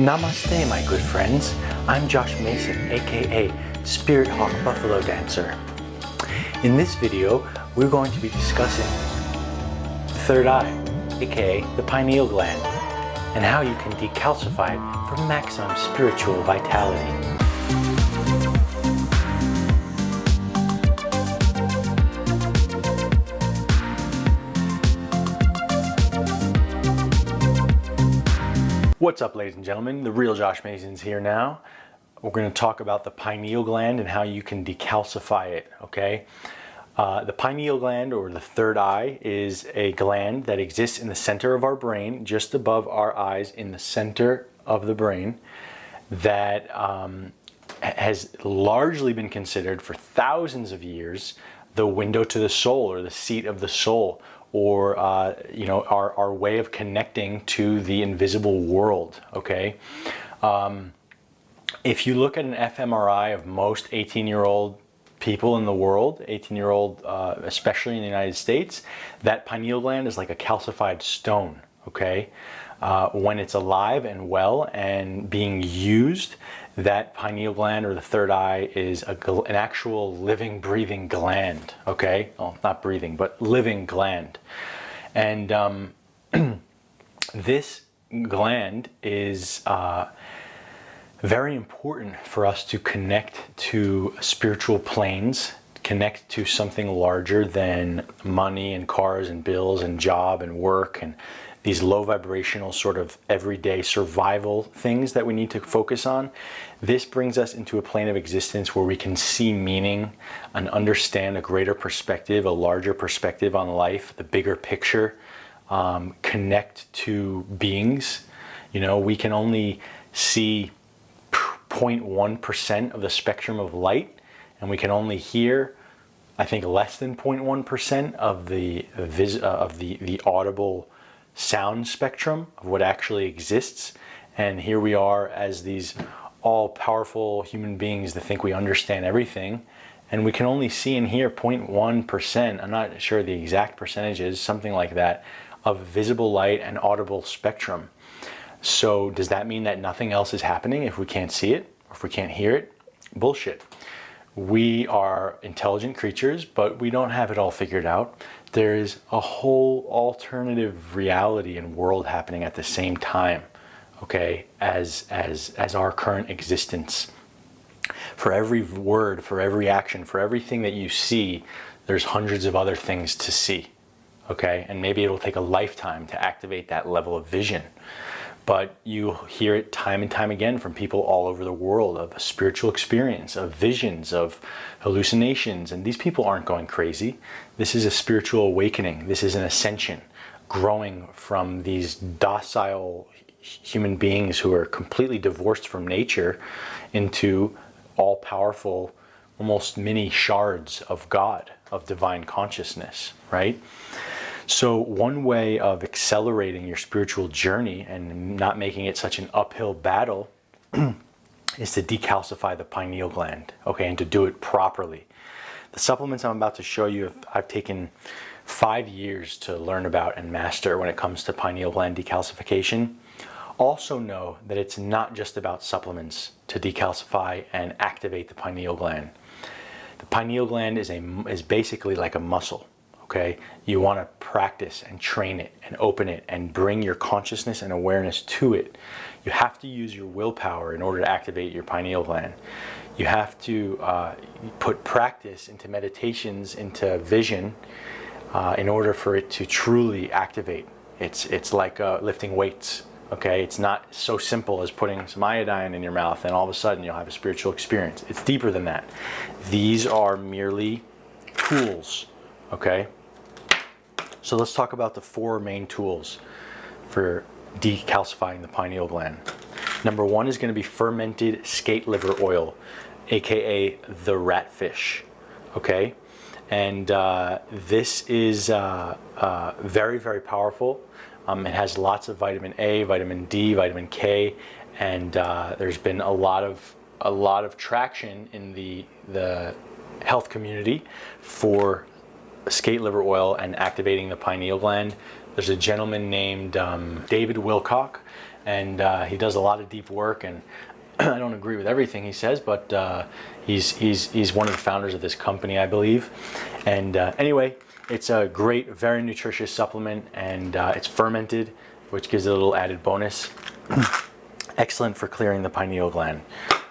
Namaste, my good friends. I'm Josh Mason, aka Spirit Hawk Buffalo Dancer. In this video, we're going to be discussing the third eye, aka the pineal gland, and how you can decalcify it for maximum spiritual vitality. What's up, ladies and gentlemen? The real Josh Mason's here now. We're going to talk about the pineal gland and how you can decalcify it, okay? The pineal gland, or the third eye, is a gland that exists in the center of our brain, just above our eyes, in the center of the brain, that has largely been considered for thousands of years the window to the soul, or the seat of the soul, or our way of connecting to the invisible world, okay? If you look at an fMRI of most 18-year-old people in the world, 18-year-old, especially in the United States, that pineal gland is like a calcified stone, okay? When it's alive and well and being used, that pineal gland, or the third eye, is an actual living, breathing gland, okay? Well, not breathing, but living gland. And this gland is very important for us to connect to spiritual planes, connect to something larger than money and cars and bills and job and work and these low vibrational sort of everyday survival things that we need to focus on. This brings us into a plane of existence where we can see meaning and understand a greater perspective, a larger perspective on life, the bigger picture, connect to beings. You know, we can only see 0.1% of the spectrum of light, and we can only hear, I think, less than 0.1% of the audible sound spectrum of what actually exists. And here we are as these all-powerful human beings that think we understand everything, and we can only see and hear 0.1%, I'm not sure the exact percentages, something like that, of visible light and audible spectrum. So does that mean that nothing else is happening if we can't see it, or if we can't hear it? Bullshit. We are intelligent creatures, but we don't have it all figured out. There is a whole alternative reality and world happening at the same time, okay, as our current existence. For every word, for every action, for everything that you see, there's hundreds of other things to see, okay? And maybe it'll take a lifetime to activate that level of vision. But you hear it time and time again from people all over the world, of a spiritual experience, of visions, of hallucinations. And these people aren't going crazy. This is a spiritual awakening. This is an ascension, growing from these docile human beings who are completely divorced from nature into all-powerful, almost mini shards of God, of divine consciousness, right? So one way of accelerating your spiritual journey and not making it such an uphill battle is to decalcify the pineal gland, okay, and to do it properly. The supplements I'm about to show you, I've taken 5 years to learn about and master when it comes to pineal gland decalcification. Also know that it's not just about supplements to decalcify and activate the pineal gland. The pineal gland is basically like a muscle. Okay, you want to practice and train it and open it and bring your consciousness and awareness to it. You have to use your willpower in order to activate your pineal gland. You have to put practice into meditations, into vision, in order for it to truly activate. It's like lifting weights. Okay, it's not so simple as putting some iodine in your mouth and all of a sudden you'll have a spiritual experience. It's deeper than that. These are merely tools. Okay, so let's talk about the 4 main tools for decalcifying the pineal gland. Number 1 is going to be fermented skate liver oil, aka the ratfish. Okay, and this is very, very powerful. It has lots of vitamin A, vitamin D, vitamin K, and there's been a lot of traction in the health community for skate liver oil and activating the pineal gland. There's a gentleman named David Wilcock and he does a lot of deep work, and I don't agree with everything he says, but he's one of the founders of this company, I believe. And anyway, it's a great, very nutritious supplement, and it's fermented, which gives it a little added bonus. Excellent for clearing the pineal gland.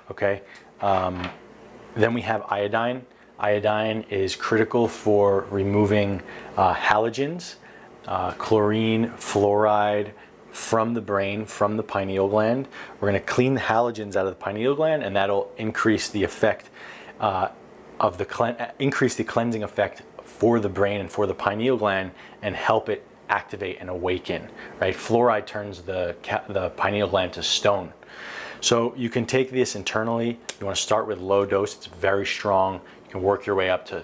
Okay. Then we have iodine. Iodine is critical for removing halogens, chlorine, fluoride from the brain, from the pineal gland. We're going to clean the halogens out of the pineal gland, and that'll increase the effect increase the cleansing effect for the brain and for the pineal gland, and help it activate and awaken. Right? Fluoride turns the pineal gland to stone. So you can take this internally. You want to start with low dose. It's very strong. You can work your way up to,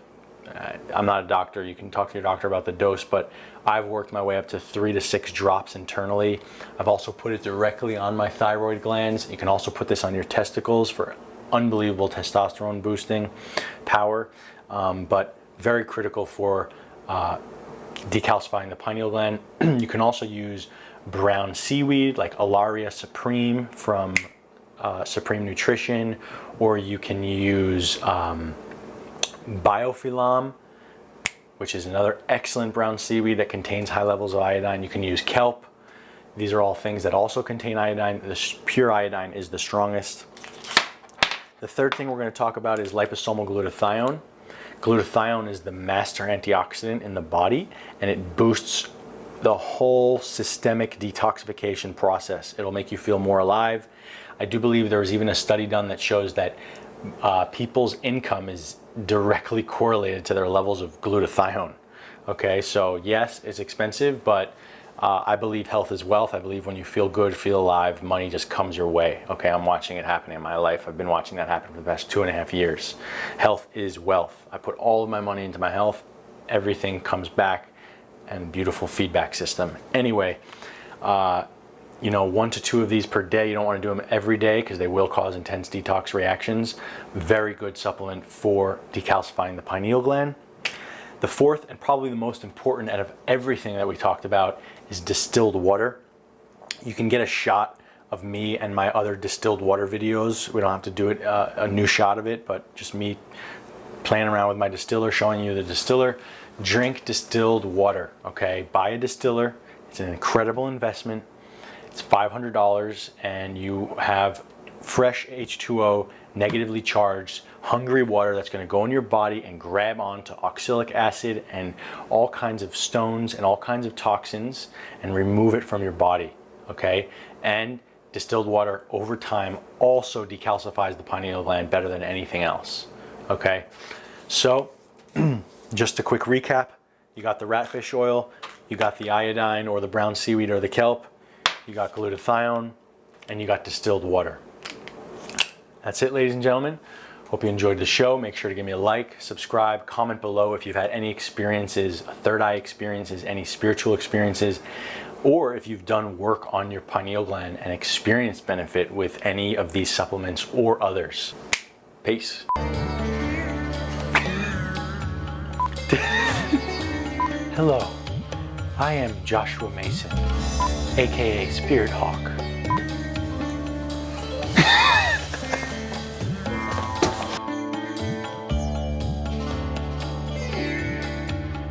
I'm not a doctor, you can talk to your doctor about the dose, but I've worked my way up to 3 to 6 drops internally. I've also put it directly on my thyroid glands. You can also put this on your testicles for unbelievable testosterone boosting power, but very critical for decalcifying the pineal gland. You can also use brown seaweed like Alaria Supreme from Supreme Nutrition, or you can use Biophylam, which is another excellent brown seaweed that contains high levels of iodine. You can use kelp. These are all things that also contain iodine. The pure iodine is the strongest. The third thing we're going to talk about is liposomal glutathione. Glutathione is the master antioxidant in the body, and it boosts the whole systemic detoxification process. It'll make you feel more alive. I do believe there was even a study done that shows that people's income is directly correlated to their levels of glutathione. Okay, so yes, it's expensive, but I believe health is wealth. I believe when you feel good, feel alive, money just comes your way. Okay, I'm watching it happen in my life. I've been watching that happen for the past 2.5 years. Health is wealth. I put all of my money into my health. Everything comes back, and beautiful feedback system. Anyway, 1 to 2 of these per day. You don't want to do them every day because they will cause intense detox reactions. Very good supplement for decalcifying the pineal gland. The fourth, and probably the most important out of everything that we talked about, is distilled water. You can get a shot of me and my other distilled water videos. We don't have to do it a new shot of it, but just me playing around with my distiller, showing you the distiller. Drink distilled water, okay? Buy a distiller. It's an incredible investment. It's $500, and you have fresh H2O, negatively charged, hungry water that's going to go in your body and grab onto oxalic acid and all kinds of stones and all kinds of toxins and remove it from your body, okay? And distilled water over time also decalcifies the pineal gland better than anything else, okay? So just a quick recap. You got the ratfish oil, you got the iodine or the brown seaweed or the kelp, you got glutathione, and you got distilled water. That's it, ladies and gentlemen. Hope you enjoyed the show. Make sure to give me a like, subscribe, comment below if you've had any experiences, third eye experiences, any spiritual experiences, or if you've done work on your pineal gland and experienced benefit with any of these supplements or others. Peace. Hello, I am Joshua Mason, aka Spirit Hawk.